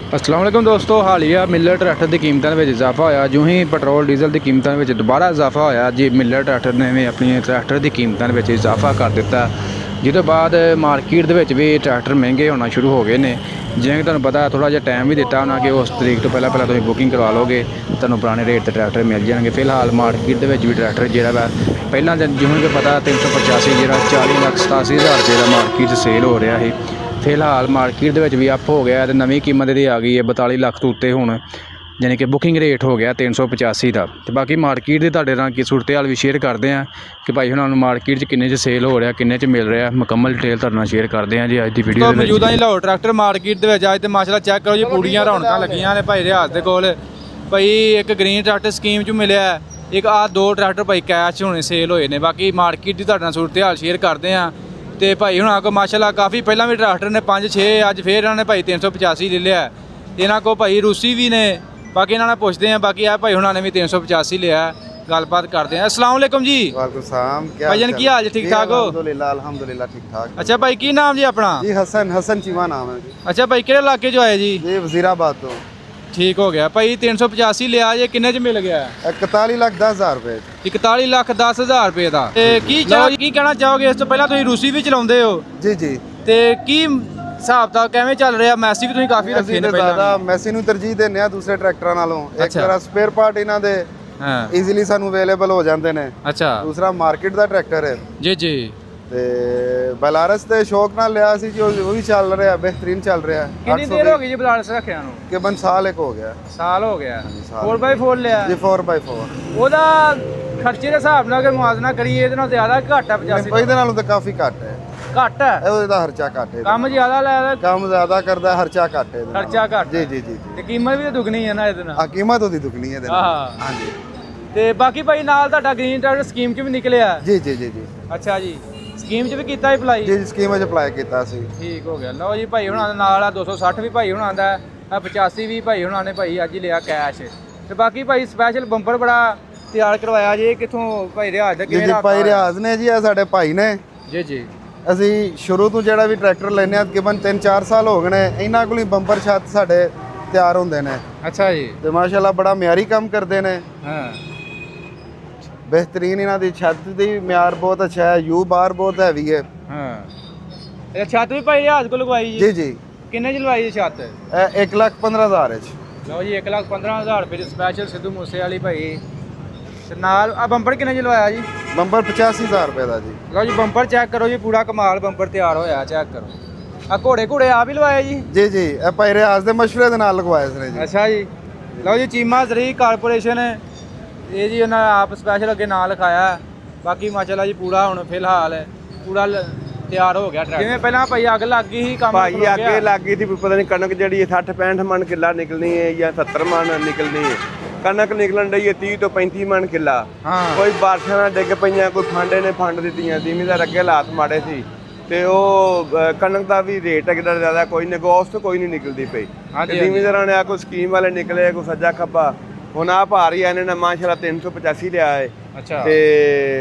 अस्सलाम वालेकुम दोस्तों, हालिया मिलर ट्रैक्टर की कीमतों में इजाफा होया। जो ही पेट्रोल डीजल की कीमतों में दोबारा इजाफा होया जी, मिलर ट्रैक्टर ने भी अपनी ट्रैक्टर की कीमतों में इजाफा कर दिता। जिसके बाद मार्केट भी ट्रैक्टर महंगे होना शुरू हो गए हैं। जिवें कि तुहानूं पता थोड़ा जिहा टाइम भी दिता होना कि उस तरीक तो पहले तुसीं बुकिंग करवा लोगे, तुहानूं पुराने रेट ते ट्रैक्टर मिल जाएंगे। फिलहाल मार्केट भी ट्रैक्टर जिहड़ा वा पहलां जिवें कि पता 385 जिहड़ा 40,87,000 रुपये का मार्केट सेल हो रहा है। फिलहाल मार्केट भी अप हो गया तो नवी कीमत आ गई है 42 ਲੱਖ तो उत्ते हुण, यानी कि बुकिंग रेट हो गया 385 का। तो बाकी मार्केट की तुहाडे नाल की सूरत हाल भी शेयर करते हैं कि भाई हुणां नूं मार्केट किन्ने च सेल हो रहा, किन्ने च मिल रहा, मुकम्मल डिटेल तुहाडे नाल शेयर करते हैं जी अज की वीडियो तो मौजूदा जी लाहौर ट्रैक्टर मार्केट ਦੇ ਵਿੱਚ ਅੱਜ ਤੇ माशाल्लाह चेक करो जी पूरियां रौनकां ਲੱਗੀਆਂ ਨੇ ਭਾਈ ਰਿਆਜ਼ ਦੇ ਕੋਲ। ਭਾਈ ਇੱਕ ਗ੍ਰੀਨ ਟਰੈਕਟਰ ਸਕੀਮ 'ਚ ਮਿਲਿਆ, ਇੱਕ ਆ ਦੋ ਟਰੈਕਟਰ ਭਾਈ ਕੈਸ਼ ਹੁਣੇ ਸੇਲ ਹੋਏ ਨੇ। ਬਾਕੀ ਮਾਰਕੀਟ ਦੀ ਤੁਹਾਡੇ ਨਾਲ ਸੂਰਤ ਹਾਲ ਸ਼ੇਅਰ ਕਰਦੇ ਆ। ਤੇ ਭਾਈ ਹੁਣਾਂ ਕੋ ਮਾਸ਼ਾਅੱਲਾ ਕਾਫੀ ਪਹਿਲਾਂ ਵੀ ਟਰੈਕਟਰ ਨੇ 5-6, ਅੱਜ ਫੇਰ ਇਹਨਾਂ ਨੇ ਭਾਈ 385 ਲੈ ਲਿਆ। ਇਹਨਾਂ ਕੋ ਭਾਈ ਰੂਸੀ ਵੀ ਨੇ, ਬਾਕੀ ਇਹਨਾਂ ਨਾਲ ਪੁੱਛਦੇ ਆ। ਬਾਕੀ ਆ ਭਾਈ ਹੁਣਾਂ ਨੇ ਵੀ 385 ਲਿਆ, ਗੱਲਬਾਤ ਕਰਦੇ ਆ। अस्सलाम वालेकुम जी। वालेकुम सलाम। क्या भाईजान की हाल है, ठीक ठाक हो? अल्हम्दुलिल्लाह ठीक ठाक। अच्छा भाई की नाम जी अपना? जी हसन चीमा नाम है जी। अच्छा भाई ਕਿਹੜੇ ਇਲਾਕੇ 'ਚੋਂ ਆਏ ਜੀ? जी वजीराबाद तो ठीक हो गया भाई। 385 लिया जे किन्ने च मिल गया? 41,10,000 रुपए। 41,10,000 ਰੁਪਏ ਦਾ। ਤੇ ਕੀ ਕਹਿਣਾ ਚਾਹੋਗੇ ਇਸ ਤੋਂ ਪਹਿਲਾਂ? ਤੁਸੀਂ ਰੂਸੀ ਵੀ ਚਲਾਉਂਦੇ ਹੋ जी जी। ਤੇ ਕੀ ਹਿਸਾਬ ਦਾ ਕਿਵੇਂ ਚੱਲ ਰਿਹਾ? ਮੈਸੀ ਵੀ ਤੁਸੀਂ ਕਾਫੀ ਰੱਖੇ ਨੇ ਪਹਿਲਾਂ। ਜ਼ਿਆਦਾ ਮੈਸੀ ਨੂੰ ਤਰਜੀਹ ਦਿੰਦੇ ਆ ਦੂਸਰੇ ਟਰੈਕਟਰਾਂ ਨਾਲੋਂ। ਇੱਕ ਅੱਛਾ। ਤਰ੍ਹਾਂ ਸਪੇਅਰ ਪਾਰਟ ਇਹਨਾਂ ਦੇ ਹਾਂ ਈਜ਼ੀਲੀ ਸਾਨੂੰ ਅਵੇਲੇਬਲ ਹੋ ਜਾਂਦੇ ਨੇ। ਅੱਛਾ ਦੂਸਰਾ ਮਾਰਕੀਟ ਦਾ ਟਰੈਕਟਰ ਹੈ ਜੀ ਜੀ। ਤੇ ਬਲਾਰਸ ਤੇ ਸ਼ੌਕ ਨਾਲ ਲਿਆ ਸੀ ਜੋ ਉਹ ਵੀ ਚੱਲ ਰਿਹਾ, ਬਿਹਤਰੀਨ ਚੱਲ ਰਿਹਾ। ਕਿੰਨੀ ਦੇਰ ਹੋ ਗਈ ਜੀ ਬਲਾਰਸ ਰੱਖਿਆ ਨੂੰ? ਤਕਰੀਬਨ ਸਾਲ ਇੱਕ ਹੋ ਗਿਆ। ਸਾਲ ਹੋ ਗਿਆ। ਸਾਲ। 4x4 ਲਿਆ ਜੀ 4x4। ਉਹਦਾ ਖਰਚੇ ਦੇ ਹਿਸਾਬ ਨਾਲ ਅਗਰ ਮੁਆਜ਼ਨਾ ਕਰੀਏ ਇਹਦੇ ਨਾਲ ਜ਼ਿਆਦਾ ਘੱਟ ਹੈ 85 ਇਹਦੇ ਨਾਲੋਂ ਤਾਂ ਕਾਫੀ ਘੱਟ ਹੈ। ਘੱਟ ਹੈ? ਉਹਦਾ ਖਰਚਾ ਘੱਟ ਹੈ। ਕੰਮ ਜ਼ਿਆਦਾ ਲੈ ਕੰਮ ਜ਼ਿਆਦਾ ਕਰਦਾ, ਖਰਚਾ ਘੱਟ ਹੈ। ਖਰਚਾ ਘੱਟ। ਜੀ ਜੀ ਜੀ। ਤੇ ਕੀਮਤ ਵੀ ਤਾਂ ਦੁੱਗਣੀ ਹੈ ਨਾ ਇਹਦੇ ਨਾਲ। ਆ ਕੀਮਤ ਉਹਦੀ ਦੁੱਗਣੀ ਹੈ। ਹਾਂ ਹਾਂਜੀ। ਤੇ ਬਾਕੀ ਭਾਈ ਨਾਲ ਤੁਹਾਡਾ ਗ੍ਰੀਨ ਟਰੈਕਟਰ ਸਕੀਮ 'ਚ ਵੀ ਨਿਕਲਿਆ? ਜੀ ਜੀ ਜੀ ਜੀ ਅੱਛਾ ਜੀ, ਸਕੀਮ 'ਚ ਵੀ ਕੀਤਾ ਅਪਲਾਈ? ਜੀ ਸਕੀਮ ਵਿੱਚ ਅਪਲਾਈ ਕੀਤਾ ਸੀ। ਠੀਕ ਹੋ ਗਿਆ। ਲਓ ਜੀ ਭਾਈ ਹੁਣਾਂ ਦੇ ਨਾਲ ਆ 260 ਵੀ ਭਾਈ ਹੁਣਾਂ ਦਾ, ਆ 85 ਵੀ ਭਾਈ ਹੁਣਾਂ ਨੇ ਭਾਈ ਅੱਜ ਹੀ ਲਿਆ ਕੈਸ਼। ਤੇ ਬਾਕੀ ਭਾਈ ਸਪੈਸ਼ਲ ਬੰਪਰ ਬੜਾ ਤਿਆਰ ਕਰਵਾਇਆ ਜੀ। ਕਿੱਥੋਂ ਭਾਈ ਰਿਆਜ਼ ਦਾ? ਜੀ ਜੀ ਭਾਈ ਰਿਆਜ਼ ਨੇ ਜੀ, ਆ ਸਾਡੇ ਭਾਈ ਨੇ। ਜੀ ਜੀ। ਅਸੀਂ ਸ਼ੁਰੂ ਤੋਂ ਜਿਹੜਾ ਵੀ ਟਰੈਕਟਰ ਲੈਨੇ ਆ ਤਕਰੀਬਨ 3-4 ਸਾਲ ਹੋ ਗਏ ਨੇ, ਇਹਨਾਂ ਕੋਲ ਹੀ ਬੰਪਰ ਛੱਤ ਸਾਡੇ ਤਿਆਰ ਹੁੰਦੇ ਨੇ। ਅੱਛਾ ਜੀ। ਤੇ ਮਾਸ਼ਾਅੱਲਾ ਬੜਾ ਮਿਆਰੀ ਕੰਮ ਕਰਦੇ ਨੇ। ਹਾਂ ਬਿਹਤਰੀਨ ਇਹਨਾਂ ਦੀ ਛੱਤ ਦੀ ਮਿਆਰ ਬਹੁਤ ਅੱਛਾ ਹੈ। ਯੂ ਬਾਰ ਬਹੁਤ ਹੈਵੀ ਹੈ। ਹਾਂ। ਇਹ ਛੱਤ ਵੀ ਭਾਈ ਰਿਆਜ਼ ਕੋਲ ਲਗਵਾਈ ਜੀ? ਜੀ ਜੀ। ਕਿੰਨੇ 'ਚ ਲਵਾਈ ਜੀ ਛੱਤ? ਇਹ 1,15,000 ਵਿੱਚ। ਲਓ ਜੀ 1,15,000 ਰੁਪਏ ਦੀ ਸਪੈਸ਼ਲ ਸਿੱਧੂ ਮੂਸੇ ਵਾਲੀ ਭਾਈ। ਤੇ ਨਾਲ ਆ ਬੰਪਰ ਕਿੰਨੇ 'ਚ ਲਵਾਇਆ ਜੀ? ਬੰਪਰ 85,000 ਰੁਪਏ ਦਾ ਜੀ। ਲਓ ਜੀ ਬੰਪਰ ਚੈੱਕ ਕਰੋ ਜੀ, ਪੂਰਾ ਕਮਾਲ ਬੰਪਰ ਤਿਆਰ ਹੋਇਆ, ਚੈੱਕ ਕਰੋ। ਆ ਘੋੜੇ ਆ ਵੀ ਲਵਾਏ ਜੀ? ਜੀ ਜੀ। ਇਹ ਭਾਈ ਰਿਆਜ਼ ਦੇ ਮਸ਼ਵਰੇ ਦੇ ਨਾਲ ਲਗਵਾਏ ਸੀ ਜੀ। ਅੱਛਾ ਜੀ। ਲਓ ਜੀ ਚੀਮਾ ਜ਼ਰੀ ਕਾਰਪੋਰੇਸ਼ਨ, ਇਹ ਜੀ ਉਹਨਾਂ ਆਪ ਸਪੈਸ਼ਲ ਅੱਗੇ ਨਾਂ ਲਿਖਾਇਆ। ਬਾਕੀ ਮਾਸ਼ਾਅੱਲਾ ਜੀ ਪੂਰਾ ਹੁਣ ਫਿਲਹਾਲ ਪੂਰਾ ਤਿਆਰ ਹੋ ਗਿਆ ਟਰੈਕਟਰ। ਜਿਵੇਂ ਪਹਿਲਾਂ ਭਾਈ ਅੱਗ ਲੱਗ ਗਈ ਸੀ ਕੰਮ ਭਾਈ ਅੱਗੇ ਲੱਗ ਗਈ ਸੀ, ਪਤਾ ਨਹੀਂ ਕਣਕ ਜਿਹੜੀ 60-65 ਮਣ ਕਿੱਲਾ ਨਿਕਲਣੀ ਹੈ ਜਾਂ 70 ਮਣ ਨਿਕਲਣੀ ਹੈ। ਕਣਕ ਨਿਕਲਣ ਡਈ ਹੈ 30 ਤੋਂ 35 ਮਣ ਕਿੱਲਾ। ਹਾਂ। ਕੋਈ ਬਾਰਿਸ਼ਾਂ ਨਾਲ ਡਿੱਗ ਪਈਆਂ, ਕੋਈ ਫਾਂਡੇ ਨੇ ਫੰਡ ਦਿੱਤੀਆਂ। ਜ਼ਿਮੀਦਾਰ ਅੱਗੇ ਹਾਲਾਤ ਮਾੜੇ ਸੀ ਤੇ ਉਹ ਕਣਕ ਦਾ ਵੀ ਰੇਟ ਕਿੱਡਾ ਜ਼ਿਆਦਾ, ਕੋਈ ਨਿਗੋਸਤ ਕੋਈ ਨਹੀਂ ਨਿਕਲਦੀ ਪਈ। ਜ਼ਿਮੀਦਾਰਾਂ ਨੇ ਆ ਕੋਈ ਸਕੀਮ ਵਾਲੇ ਨਿਕਲੇ, ਕੋਈ ਸੱਜਾ ਖੱਬਾ। ਹੁਣ ਆ ਭਾਰੀ ਆ, ਇਹਨਾਂ ਨੇ ਮਾਸ਼ਾਅੱਲਾ 385 ਲਿਆ ਹੈ। ਅੱਛਾ। ਤੇ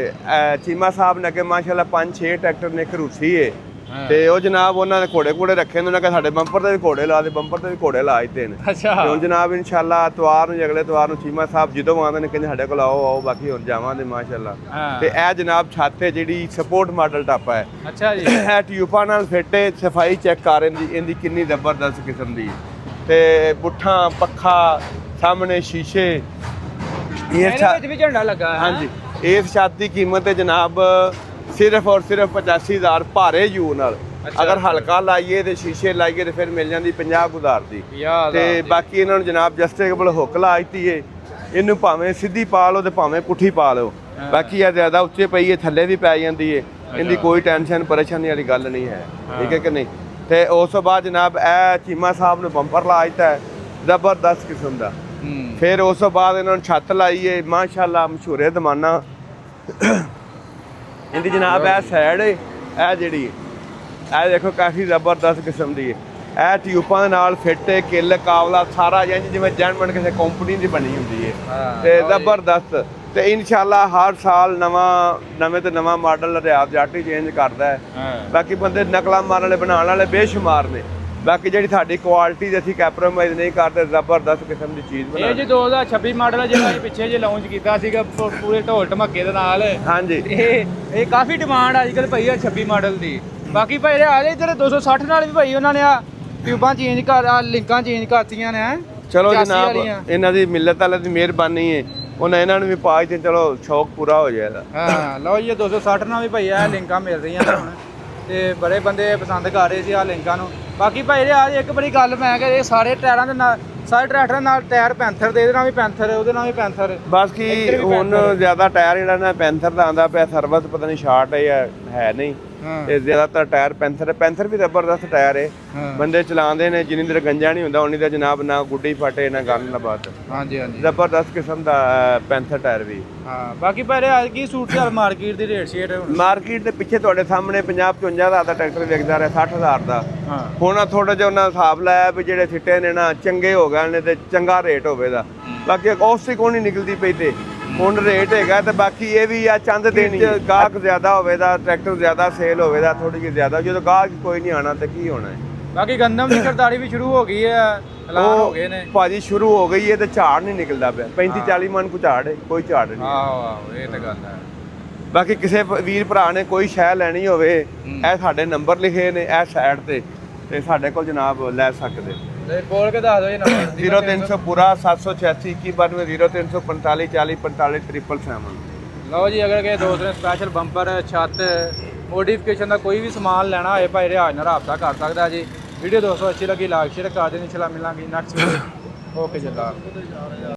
ਚੀਮਾ ਸਾਹਿਬ ਨੇ ਅੱਗੇ ਮਾਸ਼ਾਅੱਲਾ 5-6 ਟਰੈਕਟਰ ਨੇ, ਇੱਕ ਰੂਸੀ ਹੈ। ਤੇ ਉਹ ਜਨਾਬ ਉਹਨਾਂ ਨੇ ਘੋੜੇ ਰੱਖੇ ਨੇ। ਉਹਨਾਂ ਕਹਿੰਦੇ ਸਾਡੇ ਬੰਪਰ ਤੇ ਵੀ ਘੋੜੇ ਲਾ ਦੇ, ਬੰਪਰ ਤੇ ਵੀ ਘੋੜੇ ਲਾ ਦਿੱਤੇ ਨੇ। ਅੱਛਾ। ਹੁਣ ਜਨਾਬ ਇਨਸ਼ਾਅੱਲਾ ਐਤਵਾਰ ਨੂੰ, ਅਗਲੇ ਐਤਵਾਰ ਨੂੰ ਚੀਮਾ ਸਾਹਿਬ ਜਦੋਂ ਆਉਂਦੇ ਨੇ ਕਹਿੰਦੇ ਸਾਡੇ ਕੋਲ ਆਓ। ਬਾਕੀ ਹੁਣ ਜਾਵਾਂਗੇ ਮਾਸ਼ਾਅੱਲਾ। ਤੇ ਇਹ ਜਨਾਬ ਛੱਤ ਹੈ ਜਿਹੜੀ ਸਪੋਰਟ ਮਾਡਲ ਟਾਪਾ ਹੈ। ਅੱਛਾ ਜੀ। ਇਹ ਟਿਊਬਾਂ ਨਾਲ ਫਿੱਟ ਹੈ। ਸਫਾਈ ਚੈੱਕ ਕਰ ਇਹਦੀ ਕਿੰਨੀ ਜ਼ਬਰਦਸਤ ਕਿਸਮ ਦੀ। ਤੇ ਪੁੱਠਾ ਪੱਖਾ ਸਾਹਮਣੇ ਸ਼ੀਸ਼ੇ। ਇਹਦੇ ਵਿੱਚ ਵੀ ਝੰਡਾ ਲੱਗਾ ਹੈ। ਹਾਂਜੀ। ਇਸ ਛੱਤ ਦੀ ਕੀਮਤ ਹੈ ਜਨਾਬ ਸਿਰਫ ਔਰ ਸਿਰਫ 85,000 ਭਾਰੇ ਯੂ ਨਾਲ। ਅਗਰ ਹਲਕਾ ਲਾਈਏ ਤੇ ਸ਼ੀਸ਼ੇ ਲਾਈਏ ਤੇ ਫਿਰ ਮਿਲ ਜਾਂਦੀ 50,000 ਦੀ। ਤੇ ਬਾਕੀ ਇਹਨਾਂ ਨੂੰ ਜਨਾਬ ਜਸਟੇਬਲ ਹੁੱਕ ਲਾ ਦਿੱਤੀ ਏ। ਇਹਨੂੰ ਭਾਵੇਂ ਸਿੱਧੀ ਪਾ ਲਓ ਤੇ ਭਾਵੇਂ ਪੁੱਠੀ ਪਾ ਲਓ। ਬਾਕੀ ਇਹ ਜ਼ਿਆਦਾ ਉੱਚੇ ਪਈ ਹੈ, ਥੱਲੇ ਵੀ ਪੈ ਜਾਂਦੀ ਏ। ਇਹਦੀ ਕੋਈ ਟੈਨਸ਼ਨ ਪਰੇਸ਼ਾਨੀ ਵਾਲੀ ਗੱਲ ਨਹੀਂ ਹੈ। ਠੀਕ ਹੈ ਕਿ ਨਹੀਂ? ਤੇ ਉਸ ਤੋਂ ਬਾਅਦ ਜਨਾਬ ਇਹ ਚੀਮਾ ਸਾਹਿਬ ਨੇ ਬੰਪਰ ਲਾ ਦਿੱਤਾ ਹੈ ਜ਼ਬਰਦਸਤ ਕਿਸਮ ਦਾ। ਫਿਰ ਉਸ ਤੋਂ ਬਾਅਦ ਇਹਨਾਂ ਨੂੰ ਛੱਤ ਲਾਈਏ ਮਾਸ਼ਾਅੱਲਾ ਮਸ਼ਹੂਰੇ ਜ਼ਮਾਨਾ। ਇਹਦੀ ਜਨਾਬ ਇਹ ਸਾਈਡ ਹੈ, ਇਹ ਜਿਹੜੀ ਇਹ ਦੇਖੋ ਕਾਫੀ ਜ਼ਬਰਦਸਤ ਕਿਸਮ ਦੀ ਹੈ। ਇਹ ਟਿਊਬਾਂ ਦੇ ਨਾਲ ਫਿੱਟ ਹੈ, ਕਿੱਲ ਕਾਵਲਾ ਸਾਰਾ ਜਿਵੇਂ ਜੈਨਮਨ ਕਿਸੇ ਕੰਪਨੀ ਦੀ ਬਣੀ ਹੁੰਦੀ ਹੈ। ਤੇ ਜ਼ਬਰਦਸਤ। ਤੇ ਇਨਸ਼ਾਅੱਲਾ ਹਰ ਸਾਲ ਨਵੇਂ ਤੋਂ ਨਵਾਂ ਮਾਡਲ ਰਿਆਜ਼ ਜੱਟ ਹੀ ਚੇਂਜ ਕਰਦਾ ਹੈ। ਬਾਕੀ ਬੰਦੇ ਨਕਲਾਂ ਮਾਰਨ ਵਾਲੇ ਬਣਾਉਣ ਵਾਲੇ ਬੇਸ਼ੁਮਾਰ ਨੇ। ਬਾਕੀ ਜਿਹੜੀ ਸਾਡੀ ਕੁਆਲਿਟੀ ਦੇ ਅਸੀਂ ਕੰਪਰੋਮਾਈਜ਼ ਨਹੀਂ ਕਰਦੇ, ਜ਼ਬਰਦਸਤ ਕਿਸਮ ਦੀ ਚੀਜ਼ ਇਹ ਬਣਾਉਂਦੇ। ਜੀ 2026 ਮਾਡਲ ਜਿਹੜਾ ਅਸੀਂ ਪਿੱਛੇ ਜੇ ਲਾਂਚ ਕੀਤਾ ਸੀਗਾ ਪੂਰੇ ਢੋਲ ਢਮੱਕੇ ਦੇ ਨਾਲ। ਹਾਂਜੀ ਇਹ ਕਾਫੀ ਡਿਮਾਂਡ ਅੱਜ ਕੱਲ ਭਾਈ ਆ 26 ਮਾਡਲ ਦੀ। ਬਾਕੀ ਭਾਈ ਆ ਜੇ ਇੱਧਰ 260 ਨਾਲ ਵੀ ਭਾਈ ਉਹਨਾਂ ਨੇ ਆ ਟਿਊਬਾਂ ਚੇਂਜ ਕਰ ਆ ਲਿੰਕਾਂ ਚੇਂਜ ਕਰਤੀਆਂ ਨੇ। ਚਲੋ ਚੁਰਾਸੀ ਜਨਾਬ, ਵਾਲੀਆਂ। ਇਹਨਾਂ ਦੀ ਮਿਲਤ ਵਾਲੇ ਦੀ ਮਿਹਰਬਾਨੀ ਹੈ, ਉਹਨਾਂ ਇਹਨਾਂ ਨੂੰ ਵੀ ਪਾਜ ਤੇ ਚਲੋ ਸ਼ੌਕ ਪੂਰਾ ਹੋ ਜਾਏਗਾ। ਹਾਂ ਲਓ ਜੀ 260 ਨਾਲ ਵੀ ਭਾਈ ਆ ਲਿੰਕਾਂ ਮਿਲ ਰਹੀਆਂ ਨੇ ਹੁਣ, ਤੇ ਬੜੇ ਬੰਦੇ ਪਸੰਦ ਕਰ ਰਹੇ ਸੀ ਆ ਲਿੰਕਾਂ ਨੂੰ। ਬਾਕੀ ਭਾਈ ਆ ਇੱਕ ਬੜੀ ਗੱਲ ਮੈਂ ਕਿ ਇਹ ਸਾਰੇ ਟਾਇਰਾਂ ਦੇ ਨਾਲ, ਸਾਰੇ ਟਰੈਕਟਰਾਂ ਨਾਲ ਟਾਇਰ ਪੈਂਥਰ ਦੇ, ਇਹਦੇ ਨਾਲ ਵੀ ਪੈਂਥਰ, ਉਹਦੇ ਨਾਲ ਵੀ ਪੈਂਥਰ। ਬਸ ਕੀ ਇੱਧਰ ਵੀ ਹੁਣ ਪੈਂਥਰ। ਜ਼ਿਆਦਾ ਟਾਇਰ ਜਿਹੜਾ ਨਾ ਪੈਂਥਰ ਦਾ ਆਂਦਾ ਪਿਆ, ਸਰਵਿਸ ਪਤਾ ਨਹੀਂ ਸ਼ਾਰਟ ਹੈ ਜਾਂ ਹੈ ਨਹੀਂ, ਹਾਂ ਤੇ ਜ਼ਿਆਦਾਤਰ ਟਾਇਰ ਪੈਂਥਰ। ਪੈਂਥਰ ਵੀ ਜ਼ਬਰਦਸਤ ਟਾਇਰ ਹੈ, ਹਾਂ। ਬੰਦੇ ਚਲਾਉਂਦੇ ਨੇ, ਜਿੰਨੀ ਦੇਰ ਗੰਜਾ ਨਹੀਂ ਹੁੰਦਾ ਉਨੀ ਦੇਰ ਜਨਾਬ ਨਾ ਗੁੱਡੀ ਫਟੇ ਨਾ ਗੱਲ ਨਾ ਬਾਤ। ਹਾਂਜੀ ਹਾਂਜੀ ਜ਼ਬਰਦਸਤ ਕਿਸਮ ਦਾ ਪੈਂਥਰ ਟਾਇਰ ਵੀ। ਹਾਂ। ਬਾਕੀ ਭਾਈ ਅੱਜ ਕੀ ਸੂਟ ਚੱਲ ਮਾਰਕੀਟ ਦੀ ਰੇਟ ਸ਼ੇਟ ਹੁਣ? ਮਾਰਕੀਟ ਦੇ ਪਿੱਛੇ ਤੁਹਾਡੇ ਸਾਹਮਣੇ 50-55 ਹਜ਼ਾਰ ਦਾ ਟਰੈਕਟਰ ਵਿਕਦਾ ਰਿਹਾ, 60,000 ਦਾ। ਹਾਂ ਹੁਣ ਥੋੜਾ ਜਿਹਾ ਉਹਨਾਂ ਹਿਸਾਬ ਲਾਇਆ ਵੀ ਜਿਹੜੇ ਸਿੱਟੇ ਨੇ ਨਾ ਚੰਗੇ ਹੋ ਗਏ ਨੇ ਤੇ ਚੰਗਾ ਰੇਟ ਹੋਵੇਗਾ। ਬਾਕੀ ਔਸਤੀ ਕੋਈ ਨਹੀਂ ਨਿਕਲਦੀ ਪਈ ਤੇ ਹੁਣ ਰੇਟ ਹੈਗਾ। ਤੇ ਬਾਕੀ ਇਹ ਵੀ ਆ ਚੰਦ ਦਿਨ ਚ ਗਾਹਕ ਜ਼ਿਆਦਾ ਹੋਵੇਗਾ, ਟਰੈਕਟਰ ਜ਼ਿਆਦਾ ਸੇਲ ਹੋਵੇਗਾ, ਥੋੜੀ ਜਿਹੀ ਜ਼ਿਆਦਾ। ਜਦੋਂ ਗਾਹਕ ਕੋਈ ਨਹੀਂ ਆਣਾ ਤੇ ਕੀ ਹੋਣਾ ਹੈ। ਬਾਕੀ ਗੰਦਮ ਦੀ ਖਰੀਦਦਾਰੀ ਵੀ ਸ਼ੁਰੂ ਹੋ ਗਈ ਹੈ, ਐਲਾਨ ਹੋ ਗਏ ਨੇ। ਭਾਜੀ ਸ਼ੁਰੂ ਹੋ ਗਈ ਹੈ ਤੇ ਝਾੜ ਨਹੀਂ ਨਿਕਲਦਾ ਪਿਆ। 35-40 ਮਣ ਕੋ ਝਾੜ ਹੈ, ਕੋਈ ਝਾੜ ਨਹੀਂ। ਆਹੋ ਆਹੋ ਇਹ ਤਾਂ ਗੱਲ ਹੈ। ਬਾਕੀ ਕਿਸੇ ਵੀਰ ਭਰਾ ਨੇ ਕੋਈ ਸ਼ੈ ਲੈਣੀ ਹੋਵੇ, ਇਹ ਸਾਡੇ ਨੰਬਰ ਲਿਖੇ ਨੇ ਇਹ ਸਾਈਡ ਤੇ ਸਾਡੇ ਕੋਲ ਜਨਾਬ ਲੈ ਸਕਦੇ। ਤੇ ਬੋਲ ਕੇ ਦੱਸ ਦਿਓ ਜੀ ਨੰਬਰ। 0300 ਪੂਰਾ 786 91 0345 40 45 777। ਲਓ ਜੀ ਅਗਰ ਕਿਸੇ ਦੋਸਤ ਨੇ ਸਪੈਸ਼ਲ ਬੰਪਰ, ਛੱਤ, ਮੋਡੀਫਿਕੇਸ਼ਨ ਦਾ ਕੋਈ ਵੀ ਸਮਾਨ ਲੈਣਾ ਹੋਏ ਭਾਈ ਰਿਆਜ਼ ਨਾਲ ਰਾਬਤਾ ਕਰ ਸਕਦਾ ਜੀ। ਵੀਡੀਓ ਦੋਸਤੋ ਅੱਛੀ ਲੱਗੀ ਲਾਈਕ ਸ਼ੇਅਰ ਕਰ ਦੇਣੀ। ਇੰਸ਼ਾਅੱਲਾ ਮਿਲਾਂਗੇ ਨੈਕਸਟ ਵੀਡੀਓ। ਓਕੇ ਜੀ।